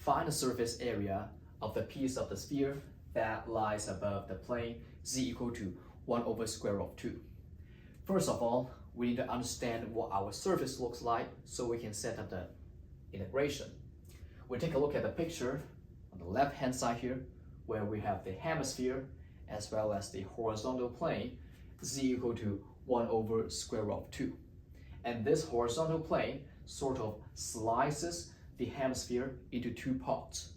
find the surface area of the piece of the sphere that lies above the plane z equal to 1 over square root of 2. First of all, we need to understand what our surface looks like so we can set up the integration. We take a look at the picture on the left hand side here, where we have the hemisphere as well as the horizontal plane z equal to 1 over square root of 2. And this horizontal plane sort of slices the hemisphere into two parts.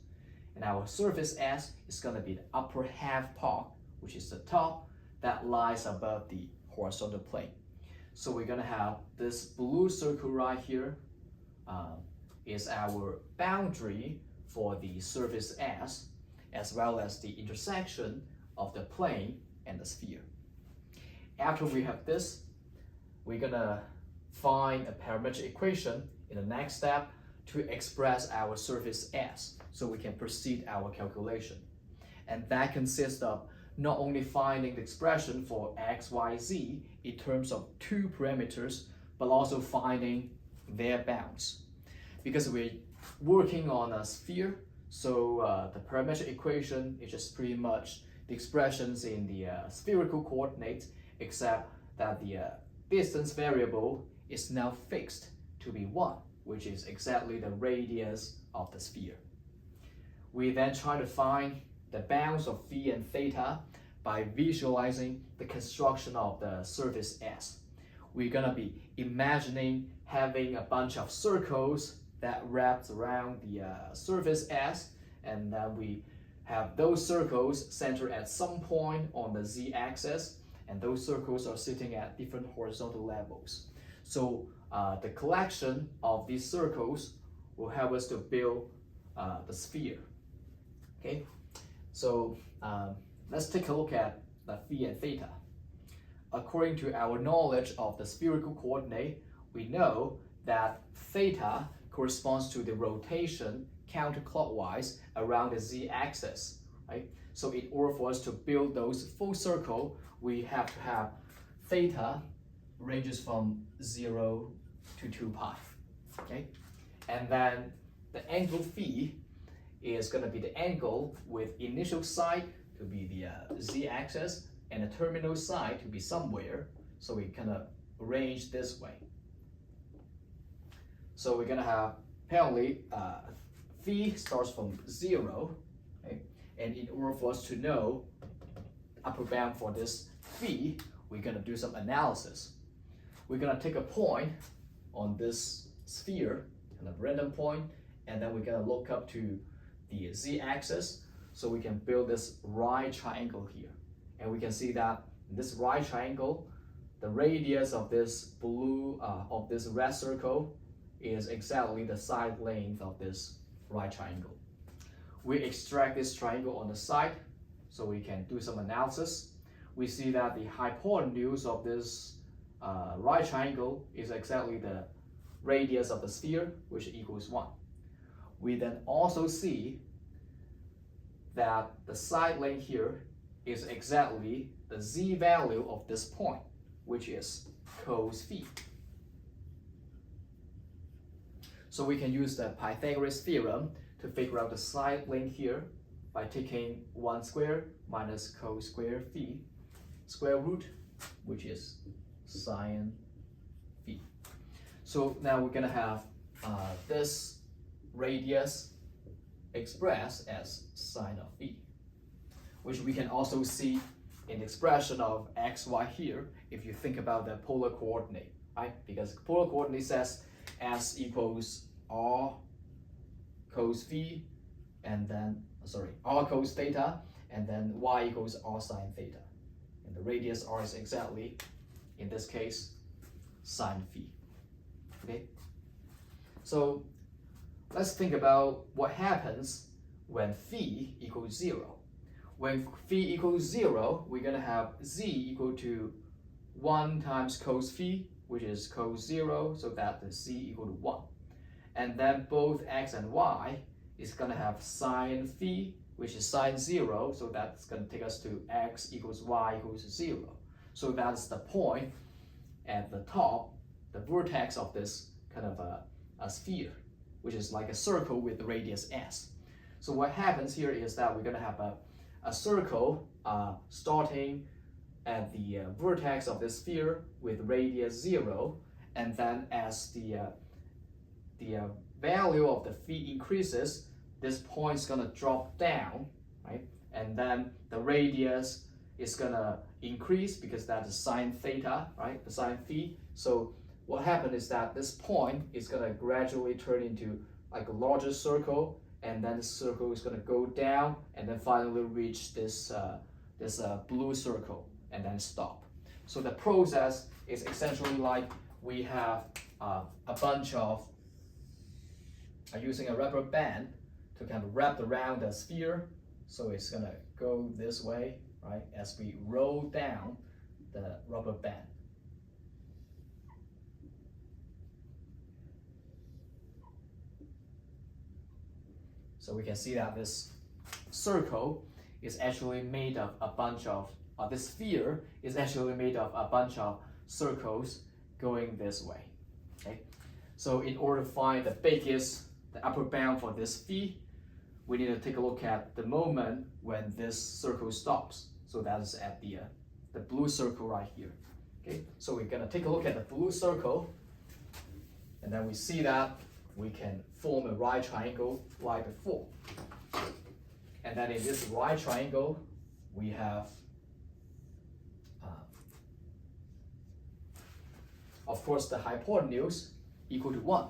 And our surface S is going to be the upper half part, which is the top that lies above the horizontal plane. So we're going to have this blue circle right here is our boundary for the surface S, as well as the intersection of the plane and the sphere. After we have this, we're going to find a parametric equation in the next step to express our surface S so we can proceed our calculation. And that consists of not only finding the expression for x, y, z in terms of two parameters, but also finding their bounds. Because we're working on a sphere, so the parametric equation is just pretty much the expressions in the spherical coordinates, except that the distance variable is now fixed to be 1, which is exactly the radius of the sphere. We then try to find the bounds of phi and theta by visualizing the construction of the surface S. We're going to be imagining having a bunch of circles that wraps around the surface S, and then we have those circles centered at some point on the z-axis, and those circles are sitting at different horizontal levels. So the collection of these circles will help us to build the sphere. Okay, so let's take a look at the phi and theta. According to our knowledge of the spherical coordinate, we know that theta corresponds to the rotation counterclockwise around the z-axis, right? So in order for us to build those full circle, we have to have theta ranges from 0 to 2 pi, okay? And then the angle phi is going to be the angle with initial side to be the z-axis and the terminal side to be somewhere. So we kind of arrange this way. So we're going to have apparently phi starts from 0, okay? And in order for us to know the upper bound for this phi, we're going to do some analysis. We're going to take a point on this sphere, kind of random point, and then we're going to look up to the z-axis so we can build this right triangle here. And we can see that in this right triangle, the radius of this blue, of this red circle is exactly the side length of this right triangle. We extract this triangle on the side so we can do some analysis. We see that the hypotenuse of this right triangle is exactly the radius of the sphere, which equals 1. We then also see that the side length here is exactly the z value of this point, which is cos phi. So we can use the Pythagoras theorem to figure out the side length here by taking 1 squared minus cos squared phi square root, which is sine phi. So now we're going to have this radius expressed as sine of phi, which we can also see in the expression of x, y here if you think about the polar coordinate, right? Because polar coordinate says s equals r cos phi, and then, r cos theta, and then y equals r sine theta. And the radius r is exactly, in this case, sine phi. Okay? So let's think about what happens when phi equals 0. When phi equals 0, we're going to have z equal to 1 times cos phi, which is cos 0, so that the z equal to 1. And then both x and y is going to have sine phi, which is sine 0, so that's going to take us to x equals y equals 0. So that's the point at the top, the vertex of this kind of a sphere, which is like a circle with the radius s. So what happens here is that we're gonna have a circle starting at the vertex of the sphere with radius 0, and then as the value of the phi increases, this point is gonna drop down, right? And then the radius is gonna increase because that's the sine theta, right? The sine phi. So what happened is that this point is gonna gradually turn into like a larger circle, and then the circle is gonna go down, and then finally reach this blue circle, and then stop. So the process is essentially like we have a bunch of using a rubber band to kind of wrap around the sphere. So it's gonna go this way, right, as we roll down the rubber band. So we can see that this circle is actually made of a bunch of, this sphere is actually made of a bunch of circles going this way. Okay? So in order to find the upper bound for this phi, we need to take a look at the moment when this circle stops. So that's at the blue circle right here. Okay? So we're gonna take a look at the blue circle, and then we see that we can form a right triangle like before. And then in this right triangle, we have, of course, the hypotenuse equal to 1.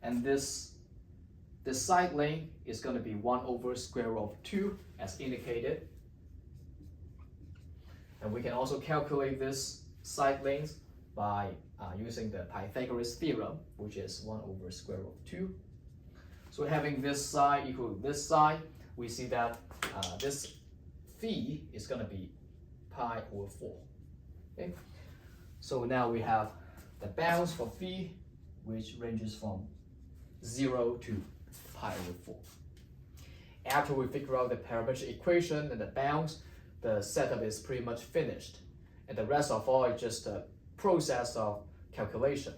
And this side length is going to be 1 over square root of 2 as indicated. And we can also calculate this side length by using the Pythagoras theorem, which is 1 over square root of 2. So having this side equal to this side, we see that this phi is going to be pi over 4. Okay? So now we have the bounds for phi, which ranges from 0 to pi over 4. After we figure out the parametric equation and the bounds, the setup is pretty much finished. And the rest of all is just a process of calculation.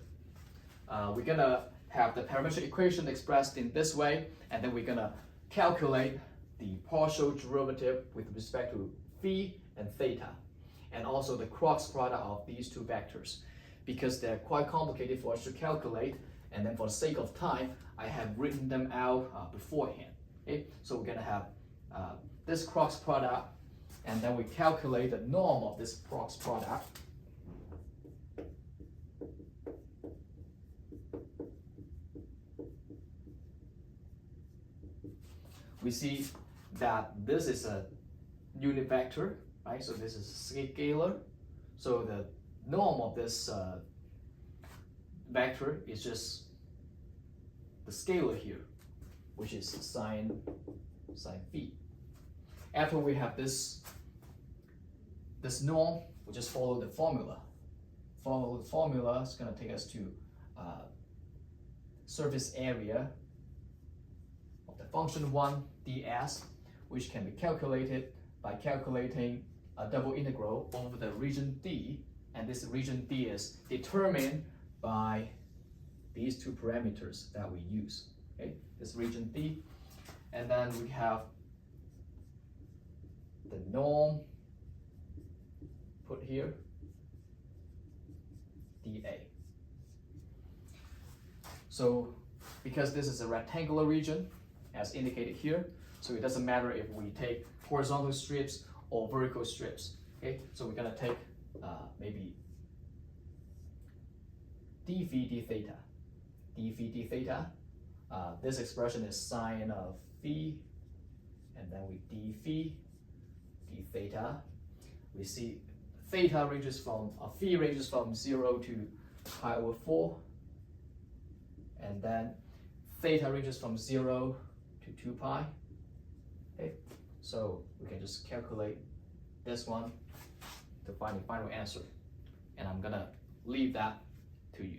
We're gonna have the parametric equation expressed in this way, and then we're gonna calculate the partial derivative with respect to phi and theta, and also the cross product of these two vectors, because they're quite complicated for us to calculate, and then for the sake of time, I have written them out beforehand. Okay? So we're gonna have this cross product, and then we calculate the norm of this cross product. We see that this is a unit vector, right? So this is scalar. So the norm of this vector is just the scalar here, which is sine phi. After we have this norm, we just follow the formula. Follow the formula is going to take us to surface area of the function 1 ds, which can be calculated by calculating a double integral over the region D, and this region D is determined by these two parameters that we use. Okay, this region D, and then we have the norm put here, dA. So because this is a rectangular region, as indicated here, so it doesn't matter if we take horizontal strips or vertical strips. Okay, so we're gonna take maybe d phi d theta. D phi d theta. This expression is sine of phi, and then we d phi d theta. We see theta ranges from phi ranges from 0 to pi over 4, and then theta ranges from 0 to 2 pi. Okay, so we can just calculate this one to find the final answer, and I'm gonna leave that to you.